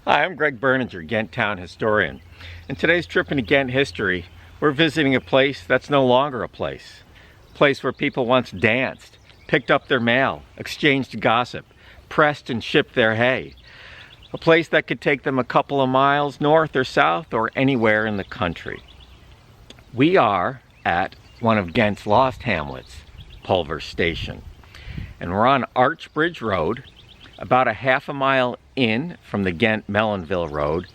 Hi, I'm Greg Berninger, Ghent Town Historian. In today's trip into Ghent history, we're visiting a place that's no longer a place. A place where people once danced, picked up their mail, exchanged gossip, pressed and shipped their hay. A place that could take them a couple of miles north or south or anywhere in the country. We are at one of Ghent's lost hamlets, Pulver Station. And we're on Archbridge Road, about a half a mile in from the Ghent-Melonville Road,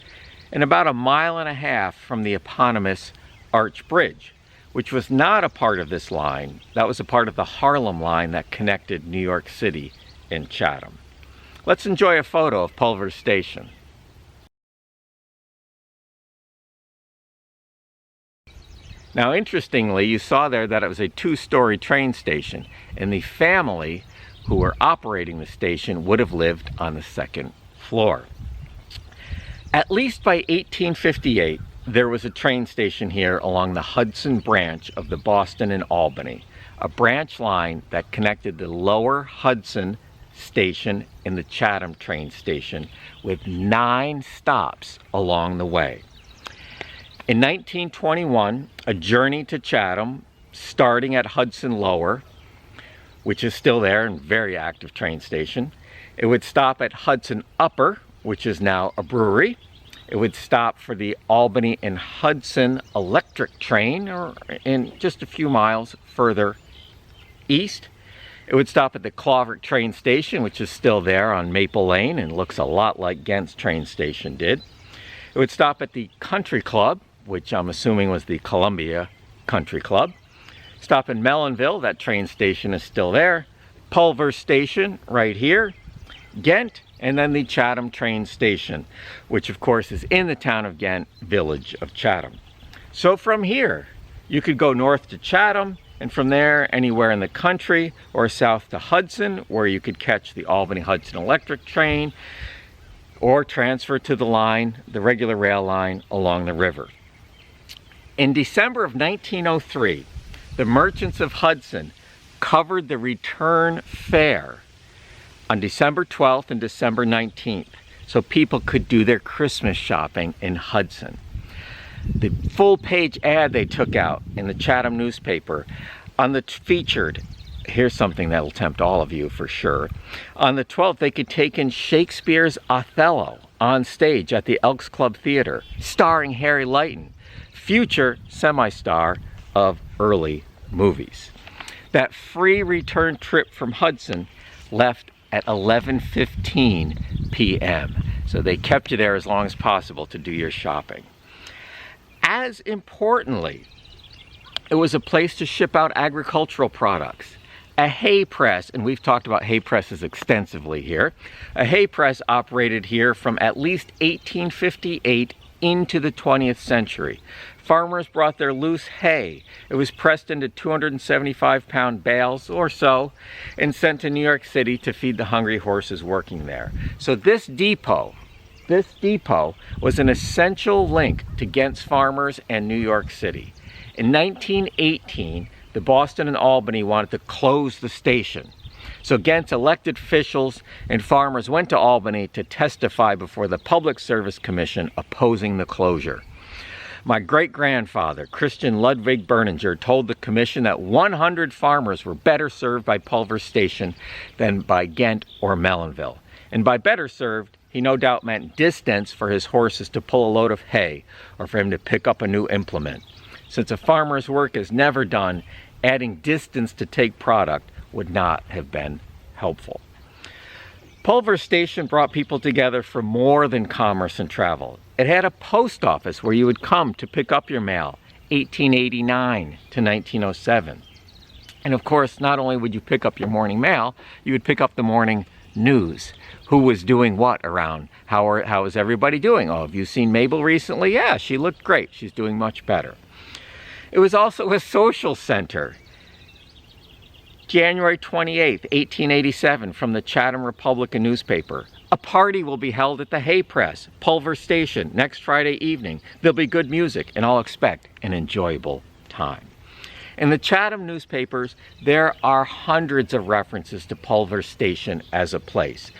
and about a mile and a half from the eponymous Arch Bridge, which was not a part of this line. That was a part of the Harlem line that connected New York City and Chatham. Let's enjoy a photo of Pulver Station. Now, interestingly, you saw there that it was a two-story train station, and the family who were operating the station would have lived on the second floor. At least by 1858, there was a train station here along the Hudson branch of the Boston and Albany, a branch line that connected the lower Hudson station and the Chatham train station with 9 stops along the way. In 1921, a journey to Chatham, starting at Hudson Lower, which is still there and very active train station. It would stop at Hudson Upper, which is now a brewery. It would stop for the Albany and Hudson electric train, or in just a few miles further east. It would stop at the Clovert train station, which is still there on Maple Lane and looks a lot like Ghent's train station did. It would stop at the Country Club, which I'm assuming was the Columbia Country Club. Stop in Melonville, that train station is still there. Pulver Station, right here. Ghent, and then the Chatham train station, which of course is in the town of Ghent, village of Chatham. So from here, you could go north to Chatham, and from there, anywhere in the country, or south to Hudson, where you could catch the Albany Hudson electric train, or transfer to the line, the regular rail line along the river. In December of 1903, the merchants of Hudson covered the return fare on December 12th and December 19th, so people could do their Christmas shopping in Hudson. The full-page ad they took out in the Chatham newspaper on the featured, here's something that'll tempt all of you for sure. On the 12th, they could take in Shakespeare's Othello on stage at the Elks Club Theater, starring Harry Lighton, future semi-star of early movies. That free return trip from Hudson left at 11:15 p.m. So they kept you there as long as possible to do your shopping. As importantly, it was a place to ship out agricultural products. A hay press, and we've talked about hay presses extensively here. A hay press operated here from at least 1858 into the 20th century. Farmers brought their loose hay. It was pressed into 275-pound bales or so and sent to New York City to feed the hungry horses working there. So this depot was an essential link to Ghent's farmers and New York City. In 1918, the Boston and Albany wanted to close the station. So Ghent's elected officials and farmers went to Albany to testify before the Public Service Commission opposing the closure. My great-grandfather, Christian Ludwig Berninger, told the commission that 100 farmers were better served by Pulver Station than by Ghent or Melonville. And by better served, he no doubt meant distance for his horses to pull a load of hay or for him to pick up a new implement. Since a farmer's work is never done, adding distance to take product would not have been helpful. Pulver Station brought people together for more than commerce and travel. It had a post office where you would come to pick up your mail, 1889 to 1907. And of course, not only would you pick up your morning mail, you would pick up the morning news. Who was doing what around? How is everybody doing? Oh, have you seen Mabel recently? Yeah, she looked great. She's doing much better. It was also a social center. January 28th, 1887, from the Chatham Republican newspaper. A party will be held at the Hay Press, Pulver Station, next Friday evening. There'll be good music, and I'll expect an enjoyable time. In the Chatham newspapers, there are hundreds of references to Pulver Station as a place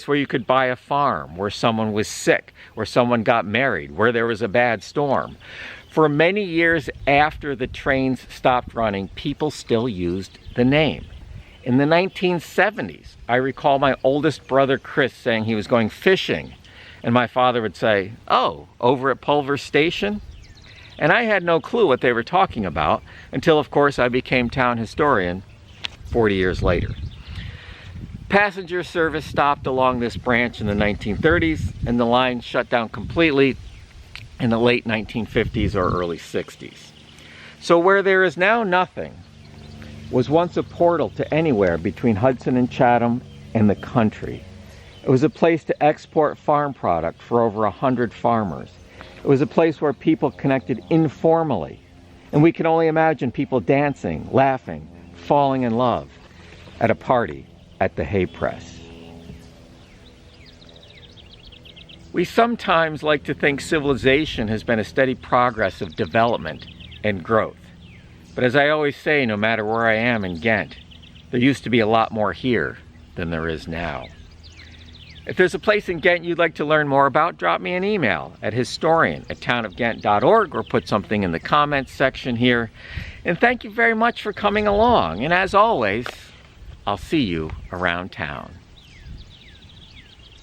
where you could buy a farm, where someone was sick, where someone got married, where there was a bad storm. For many years after the trains stopped running, people still used the name. In the 1970s, I recall my oldest brother Chris saying he was going fishing, and my father would say, "Oh, over at Pulver Station?" And I had no clue what they were talking about until, of course, I became town historian 40 years later. Passenger service stopped along this branch in the 1930s, and the line shut down completely in the late 1950s or early 60s. So where there is now nothing was once a portal to anywhere between Hudson and Chatham and the country. It was a place to export farm product for over 100 farmers. It was a place where people connected informally, and we can only imagine people dancing, laughing, falling in love at a party at the hay press. We sometimes like to think civilization has been a steady progress of development and growth. But as I always say, no matter where I am in Ghent, there used to be a lot more here than there is now. If there's a place in Ghent you'd like to learn more about, drop me an email at historian@townofghent.org or put something in the comments section here. And thank you very much for coming along. And as always, I'll see you around town.